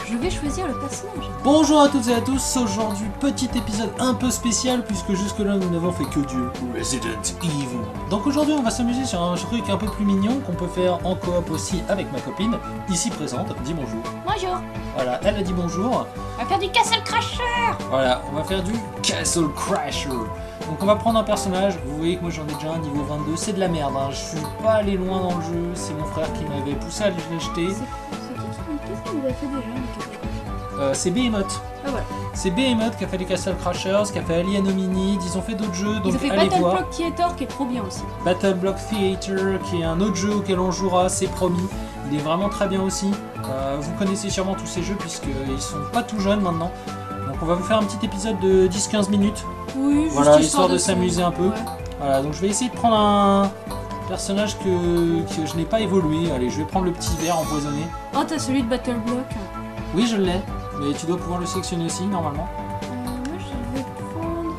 je vais choisir le personnage. Bonjour à toutes et à tous, aujourd'hui petit épisode un peu spécial puisque jusque-là nous n'avons fait que du Resident Evil. Donc aujourd'hui on va s'amuser sur un truc un peu plus mignon qu'on peut faire en coop aussi avec ma copine, ici présente, dis bonjour. Bonjour. Voilà, elle a dit bonjour. On va faire du Castle Crasher. Voilà, on va faire du Castle Crasher. Donc on va prendre un personnage, vous voyez que moi j'en ai déjà un niveau 22, c'est de la merde, hein. Je suis pas allé loin dans le jeu, c'est mon frère qui m'avait poussé à l'acheter. Qu'est-ce qu'il nous a fait déjà C'est Behemoth. Ah voilà. C'est Behemoth qui a fait les Castle Crashers, qui a fait Alien Hominid, ils ont fait d'autres jeux, donc ils ont fait allez Battle voir. Block Theater qui est trop bien aussi. Battle Block Theater, qui est un autre jeu auquel on jouera, c'est promis. Il est vraiment très bien aussi. Vous connaissez sûrement tous ces jeux puisqu'ils sont pas tout jeunes maintenant. Donc on va vous faire un petit épisode de 10-15 minutes. Oui, juste voilà, histoire de s'amuser un peu. Ouais. Voilà, donc je vais essayer de prendre un personnage que je n'ai pas évolué. Allez, je vais prendre le petit verre empoisonné. Oh, t'as celui de Battle Block. Oui, je l'ai, mais tu dois pouvoir le sélectionner aussi, normalement. Moi, je vais prendre...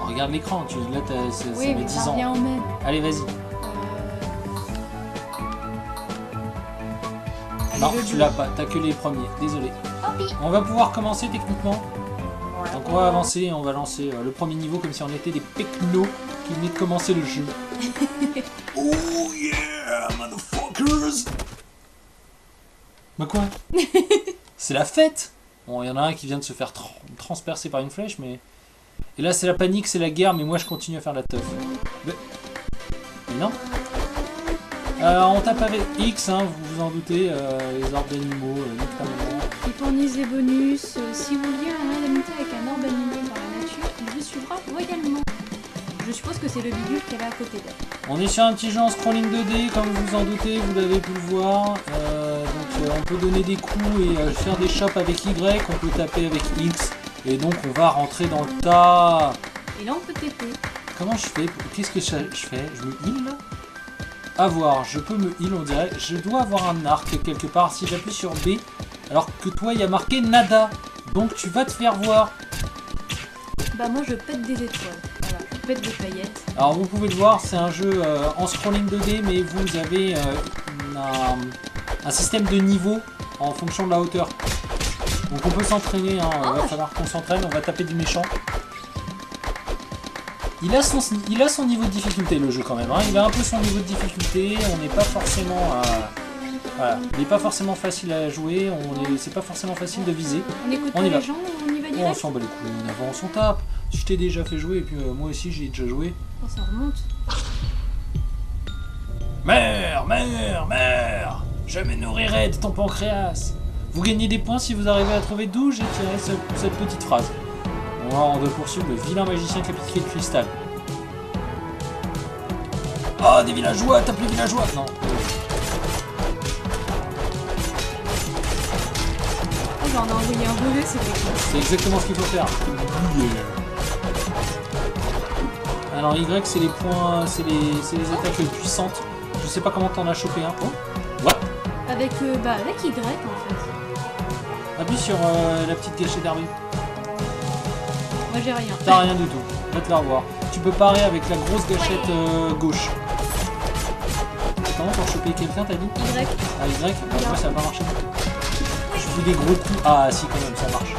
Oh, regarde l'écran, là, ça Oui, met mais 10 ça ans. revient au même. Allez, vas-y. Allez, Non, le tu bleu. l'as pas, t'as que les premiers, désolé. Tant pis. On va pouvoir commencer techniquement. Voilà. Donc on va avancer et on va lancer le premier niveau comme si on était des pecnos qui venaient de commencer le jeu. Oh yeah, motherfuckers! Bah quoi? C'est la fête! Bon, il y en a un qui vient de se faire transpercer par une flèche, mais... Et là c'est la panique, c'est la guerre, mais moi je continue à faire la teuf. Mais non. On tape avec X, hein, vous vous en doutez, les orbes d'animaux, notamment. Ils fournissent des bonus. Si vous liez un moyen d'amitié avec un orbe animé dans la nature, il vous suivra royalement. Je suppose que c'est le bidule qu'elle a à côté d'elle. On est sur un petit jeu en scrolling 2D, comme vous vous en doutez, vous l'avez pu le voir. Donc on peut donner des coups et faire des chops avec Y, on peut taper avec X. Et donc on va rentrer dans le tas. Et là, on peut TP. Comment je fais? Qu'est-ce que je fais? Je me heal là? À voir, je peux me heal, on dirait. Je dois avoir un arc quelque part si j'appuie sur B. Alors que toi, il y a marqué nada. Donc tu vas te faire voir. Bah, moi, je pète des étoiles. Voilà, je pète des paillettes. Alors vous pouvez le voir, c'est un jeu en scrolling 2D, mais vous avez un système de niveau en fonction de la hauteur. Donc on peut s'entraîner, hein, va falloir qu'on s'entraîne, on va taper du méchant. Il a son niveau de difficulté le jeu quand même, hein. Il a un peu son niveau de difficulté, on n'est pas forcément... voilà. Il n'est pas forcément facile à jouer, c'est pas forcément facile de viser. On écoute On pas y va. les gens, on y va On direct. s'en bat les couilles, on avance, on tape. Je t'ai déjà fait jouer et puis moi aussi j'ai déjà joué. Oh, ça remonte. Mère, mère, mère, je me nourrirai de ton pancréas. Vous gagnez des points si vous arrivez à trouver d'où j'ai tiré cette petite phrase. On doit poursuivre le vilain magicien qui a piqué de cristal. Oh, des villageois, tape les villageois. Non. Oh, j'en ai envoyé un brevet, c'était quoi? C'est exactement ce qu'il faut faire. Alors Y, c'est les points, c'est les attaques puissantes. Je sais pas comment t'en as chopé un. Oh, what? Avec Y, en fait. Appuie sur la petite gâchette d'armée. Moi, j'ai rien. T'as rien du tout. Va te la revoir. Tu peux parer avec la grosse gâchette gauche. Comment pour choper quelqu'un, t'as dit? Y. Ah, Y? Bah, moi, ça va pas marcher. Je fous des gros coups. Ah, si, quand même, ça marche.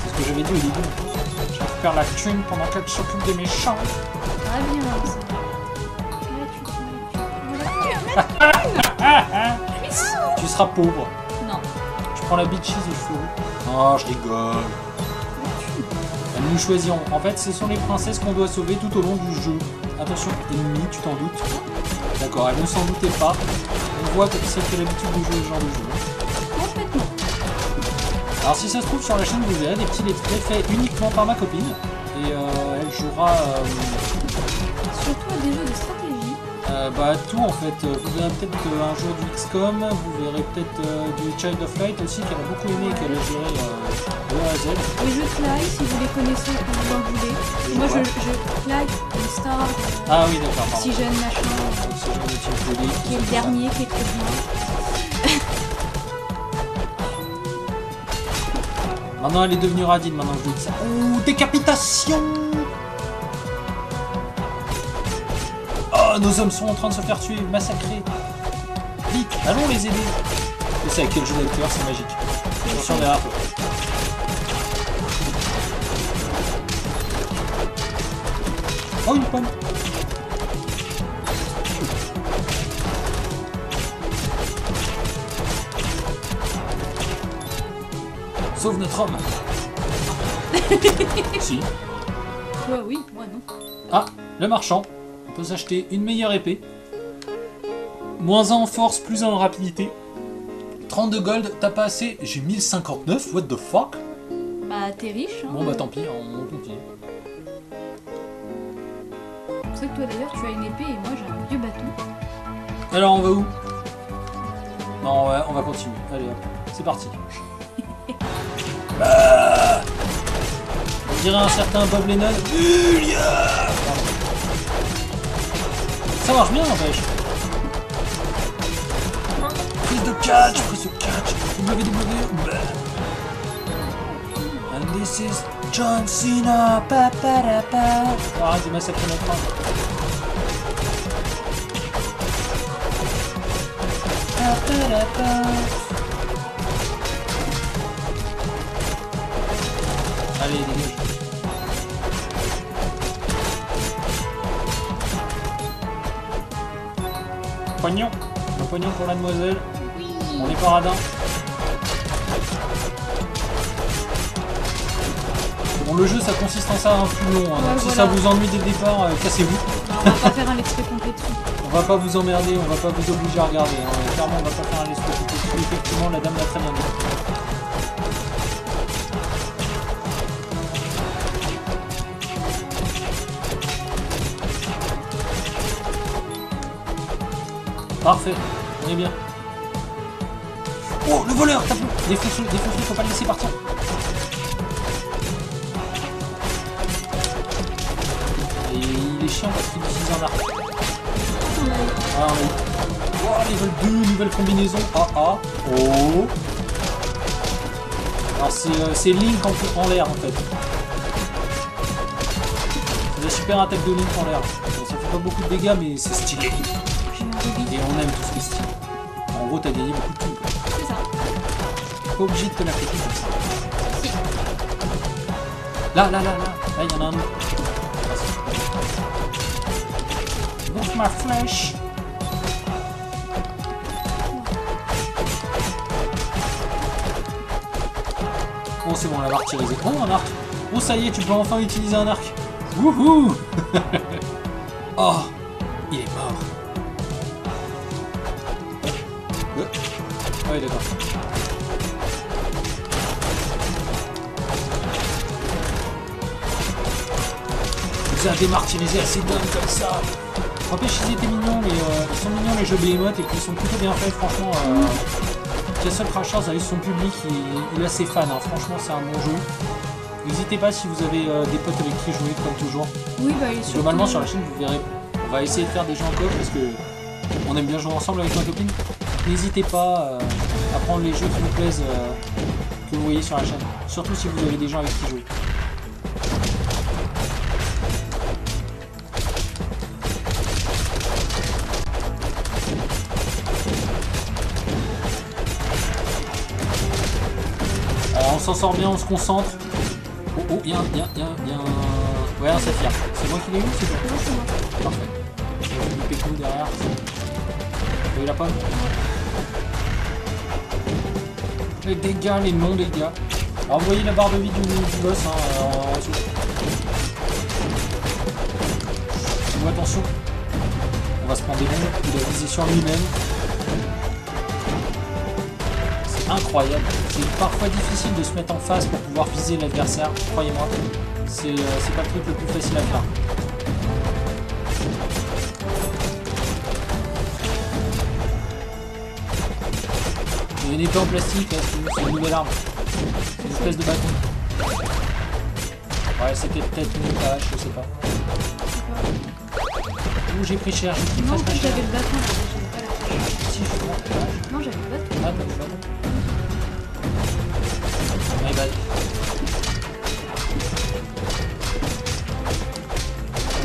C'est ce que j'avais dit au début. Je vais faire la thune pendant qu'elle s'occupe des méchants. Ah, bien, ça. Tu seras pauvre. Non. Tu prends la bitchise au cheveux. Oh, je rigole. Nous choisirons. En fait, ce sont les princesses qu'on doit sauver tout au long du jeu. Attention, ennemi, tu t'en doutes. D'accord, elle ne s'en doutait pas. On voit que c'est que l'habitude de jouer ce genre de jeu. Complètement. Alors si ça se trouve sur la chaîne, vous verrez des petits let's play faits uniquement par ma copine. Et elle jouera... Surtout à des jeux de stratégie. Tout en fait. Vous verrez peut-être un jour du XCOM, vous verrez peut-être du Child of Light aussi, qu'elle a beaucoup aimé et qu'elle a géré de A à Z. Les jeux Clyde, si vous les connaissez, que vous en voulez. Moi, je Clyde, une star, Ah oui, d'accord, pardon. Oxygène, machin, Oxygène, Oxygène, qui est le dernier, qui est très bien. Maintenant elle est devenue radine, maintenant que je vous dis ça. Oh, décapitation! Oh, nos hommes sont en train de se faire tuer, massacrer. Vite, allons les aider. Et c'est avec quel jeu d'acteur, c'est magique. Attention derrière toi. Oh, une pomme. Sauve notre homme. Si. Toi, oui, moi non. Ah, le marchand. On peut s'acheter une meilleure épée. Moins 1 en force, plus 1 en rapidité. 32 gold, t'as pas assez. J'ai 1059, what the fuck? Bah, t'es riche, hein. Bon bah tant pis, on continue. C'est que toi d'ailleurs, tu as une épée et moi j'ai un vieux bâton. Alors on va où? Non, ouais, on va continuer. Allez hop, c'est parti. Ah, on dirait un certain Bob Lennon. Julia. Ça marche bien n'empêche. Prise de catch, WWE. And this is John Cena. Pa, pa, da, pa. Arrête de massacrer notre femme. Pa, pa, da, pa. Allez, dégage. Pognon. Le pognon pour la demoiselle. Oui. On est paradin. Bon, le jeu ça consiste en ça un plus long. Hein. Ouais, Donc, si voilà. ça vous ennuie dès le départ, cassez-vous. Bah, on va pas faire un let's play complet dessus. On va pas vous emmerder, on va pas vous obliger à regarder. Hein. Clairement, on va pas faire un let's play. Effectivement, la dame l'a très bien dit. Parfait, on est bien. Oh, le voleur, tape-le. Défonce-le, faut pas le laisser partir. Et il est chiant parce qu'il utilise un arc. Ah, on a eu. Oh, level 2, nouvelle combinaison. Ah, ah, oh. Alors c'est Link en l'air en fait. C'est la super attaque de Link en l'air. Ça fait pas beaucoup de dégâts mais c'est stylé. Et on aime tout ce qui est stylé. En gros t'as gagné beaucoup de thunes. C'est ça. Pas obligé de te la péter comme ça. Si. Là, il y en a un autre. Donc ma flèche. Oh c'est bon, on l'a artillerisé. Oh un arc. Oh ça y est, tu peux enfin utiliser un arc. Wouhou. Oh, il est mort. Ouais d'accord. Vous avez martyrisé assez dingue comme ça. N'empêche, ils étaient mignons, mais ils sont mignons les jeux Behemoth et puis ils sont plutôt bien faits, franchement. Castle Crashers avec son public, il a ses fans, hein. Franchement c'est un bon jeu. N'hésitez pas si vous avez des potes avec qui jouer, comme toujours. Oui, bah, et surtout... Globalement sur la chaîne vous verrez, on va essayer de faire des jeux en coop parce que on aime bien jouer ensemble avec ma copine. N'hésitez pas à prendre les jeux qui vous plaisent, que vous voyez sur la chaîne. Surtout si vous avez des gens avec qui jouer. Alors on s'en sort bien, on se concentre. Oh, oh, il y a un... Ouais, un saphir. C'est moi qui l'ai eu, c'est toi? Non, c'est moi. Parfait. Il y a du pécou derrière. Vous avez la pomme? Les dégâts, les non-dégâts. Alors vous voyez la barre de vie du boss, hein, en dessous. Donc, attention. On va se prendre des bombes. Il a visé sur lui-même. C'est incroyable. C'est parfois difficile de se mettre en face pour pouvoir viser l'adversaire. Croyez-moi. C'est pas le truc le plus facile à faire. Il y a une épée en plastique, c'est une nouvelle arme. Une espèce de bâton. Ouais, c'était peut-être une hache, je sais pas. Ouh, j'ai pris cher, j'ai pris Non, en très plus cher. j'avais le bâton, j'avais pas la flèche. Si, je prends la hache. Non, j'avais le bâton. Ah, t'as le bâton. My bad.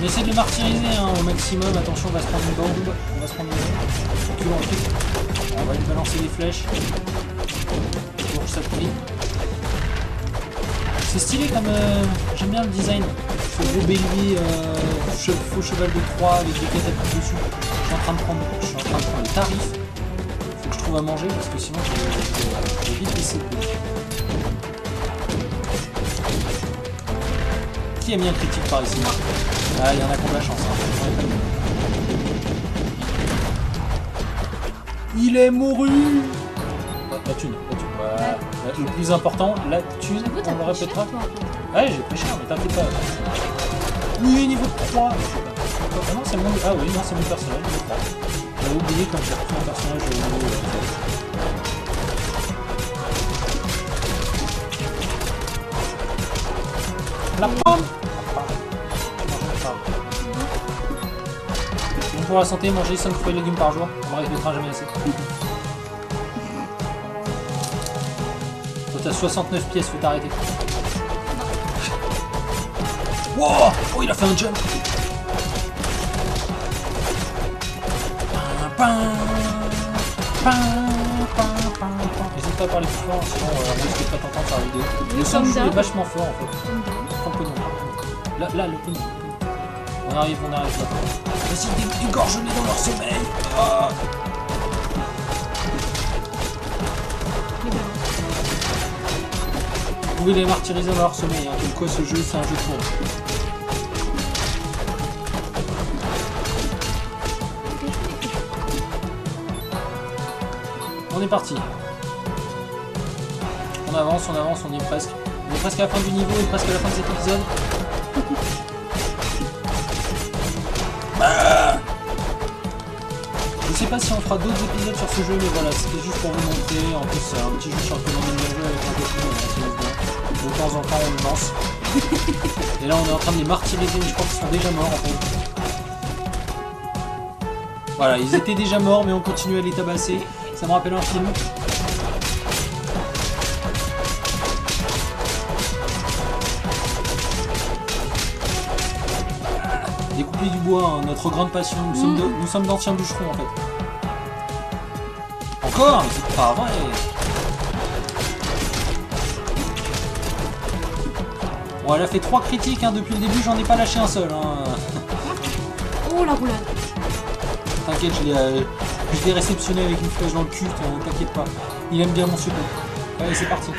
On essaie de le martyriser hein, au maximum. Attention, on va se prendre une bombe. On va se prendre une culot en truc. On va lui balancer des flèches. Pour ça prie. C'est stylé comme... J'aime bien le design. Ce gros bélier faux cheval de Troie avec des catapultes dessus. Je suis en train de prendre les tarifs. Faut que je trouve à manger parce que sinon je vais vite baisser. Qui a mis un critique par ici? Ah, il y en a qui ont de la chance. Hein. Il est mouru. La thune. Voilà. Le plus important, la thune, on le répétera. Ouais, j'ai pris cher, mais t'inquiète pas. Oui, niveau 3. Ah non, c'est mon... Ah oui, non, c'est mon personnage, niveau 3. J'avais oublié quand j'ai repris un personnage au niveau... La pomme. Bon pour la santé, manger 5 fruits et légumes par jour. On ne répétera jamais assez. Toi t'as 69 pièces, faut t'arrêter. Wow! Oh, il a fait un jump! N'hésite pas à parler plus fort, sinon on risque de pas t'entendre sur la vidéo. Le son du jeu est vachement fort en fait. Un peu non. Là, le pognon. On arrive là. Vas-y, égorge-les dans leur sommeil! Oh. Vous pouvez les martyriser dans leur sommeil, hein. Comme quoi ce jeu c'est un jeu de tour. On est parti. On avance, on y est presque. On est presque à la fin du niveau et presque à la fin de cet épisode. Je sais pas si on fera d'autres épisodes sur ce jeu, mais voilà, c'était juste pour vous montrer. En plus, c'est un petit jeu sur lequel on aime bien jouer avec un copine, de temps en temps on le lance. Et là on est en train de les martyriser, mais je crois qu'ils sont déjà morts en fait. Voilà, ils étaient déjà morts, mais on continue à les tabasser. Ça me rappelle un film. Découper du bois, hein, notre grande passion. Nous sommes d'anciens bûcherons en fait. Encore? Mais c'est pas vrai! Bon, elle a fait 3 critiques hein, depuis le début, j'en ai pas lâché un seul. Hein. Oh la roulade! T'inquiète, je l'ai réceptionné avec une flèche dans le cul, t'inquiète pas. Il aime bien mon support. Allez, c'est parti.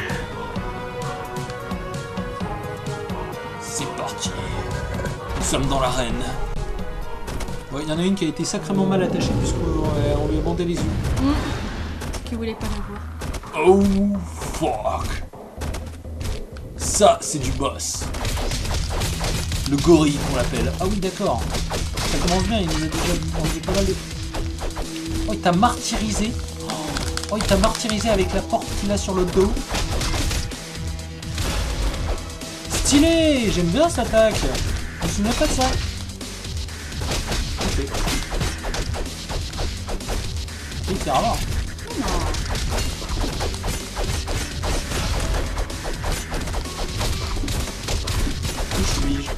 C'est parti. Nous sommes dans l'arène. Ouais, il y en a une qui a été sacrément mal attachée puisqu'on lui a bandé les yeux. Qui voulait pas le voir. Oh fuck. Ça, c'est du boss. Le gorille qu'on l'appelle. Ah oui, d'accord. Ça commence bien, il nous a déjà demandé pas mal de... Oh, il t'a martyrisé. Oh, il t'a martyrisé avec la porte qu'il a sur le dos. Stylé. J'aime bien cette attaque. Je me souviens pas de ça. Ok. Il fait rare.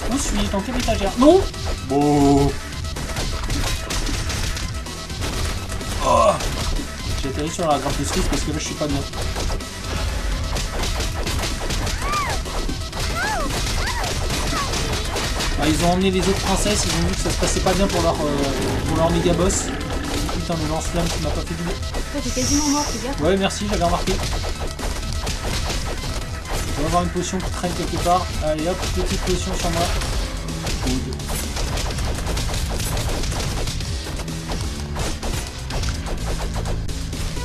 Où suis-je? Dans quelle étagère? Non. Bon. Oh. J'ai atterri sur la grappe de Swift parce que là je suis pas bien. Ah, ils ont emmené les autres princesses, ils ont vu que ça se passait pas bien pour leur méga boss. Putain, le lance-flamme qui m'a pas fait du bien. Toi t'es quasiment mort, fais gaffe. Ouais, merci, j'avais remarqué. Je dois avoir une potion qui traîne quelque part. Allez hop, petite potion sur moi. Good.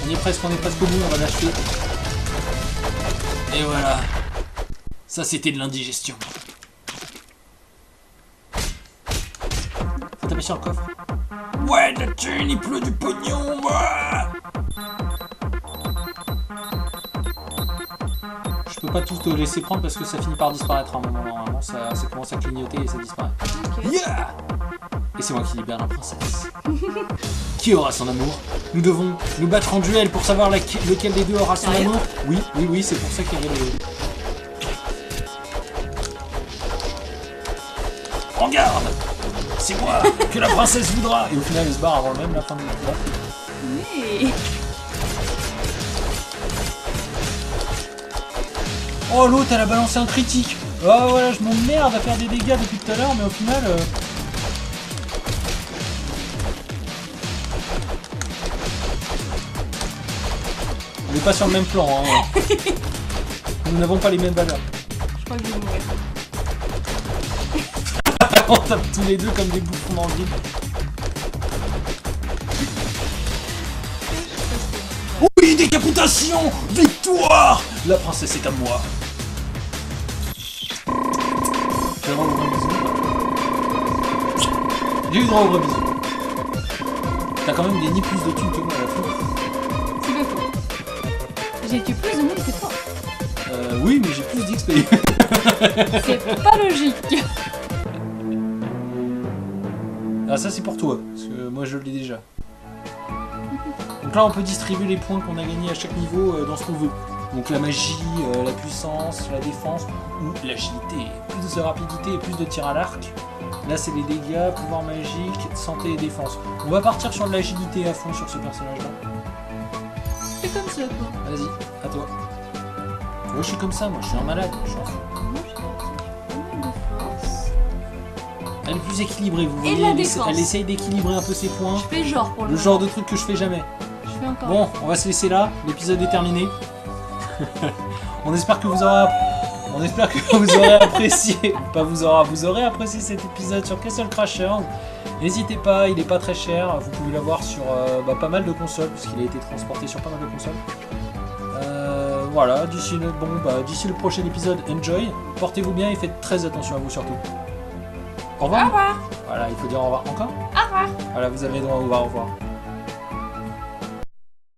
On est presque au bout, on va l'achever. Et voilà. Ça c'était de l'indigestion. Faut taper sur le coffre. Ouais, de la thune, il pleut du pognon, ouais. Je peux pas tout te laisser prendre parce que ça finit par disparaître à un moment. Normalement, ça commence à clignoter et ça disparaît. Okay. Yeah. Et c'est moi qui libère la princesse. Qui aura son amour? Nous devons nous battre en duel pour savoir lequel des deux aura son amour. Oui, c'est pour ça qu'il y avait le... En garde. c'est moi que la princesse voudra. Et au final, elle se barre avant même la fin du combat. Mais... Oh, l'autre, elle a balancé un critique. Oh, voilà, je m'emmerde à faire des dégâts depuis tout à l'heure, mais au final... On n'est pas sur le même plan, hein. Nous n'avons pas les mêmes valeurs. Je crois que je vais mourir. On tape tous les deux comme des bouffons dans le vide. Oui, décapitation! Victoire! La princesse est à moi. J'ai le droit au gros bisou. J'ai eu le droit au gros bisou. T'as quand même gagné plus de thunes que moi à la fin. C'est pas faux. J'ai tué plus de monde que toi. Oui, mais j'ai plus d'XP. C'est pas logique. Ah, ça c'est pour toi, parce que moi je l'ai déjà. Donc là on peut distribuer les points qu'on a gagnés à chaque niveau dans ce qu'on veut. Donc la magie, la puissance, la défense ou l'agilité. Plus de rapidité et plus de tir à l'arc. Là c'est les dégâts, pouvoir magique, santé et défense. On va partir sur de l'agilité à fond sur ce personnage là. C'est comme ça quoi. Vas-y, à toi. Moi je suis comme ça, moi je suis un malade, je suis un fou. Moi j'ai pas mal de force. Elle est plus équilibrée, vous Et voyez, la elle défense. essaye d'équilibrer un peu ses points. Je fais genre pour Le genre de truc que je fais jamais. Je fais encore. Bon, on va se laisser là, l'épisode est terminé. On espère que vous aurez apprécié, vous aurez apprécié cet épisode sur Castle Crashers. N'hésitez pas, il n'est pas très cher, vous pouvez l'avoir sur pas mal de consoles, puisqu'il a été transporté sur pas mal de consoles. Voilà, d'ici le prochain épisode, enjoy, portez-vous bien et faites très attention à vous surtout. Au revoir. Au revoir. Voilà, il faut dire au revoir encore. Au revoir. Voilà, vous avez le droit au revoir.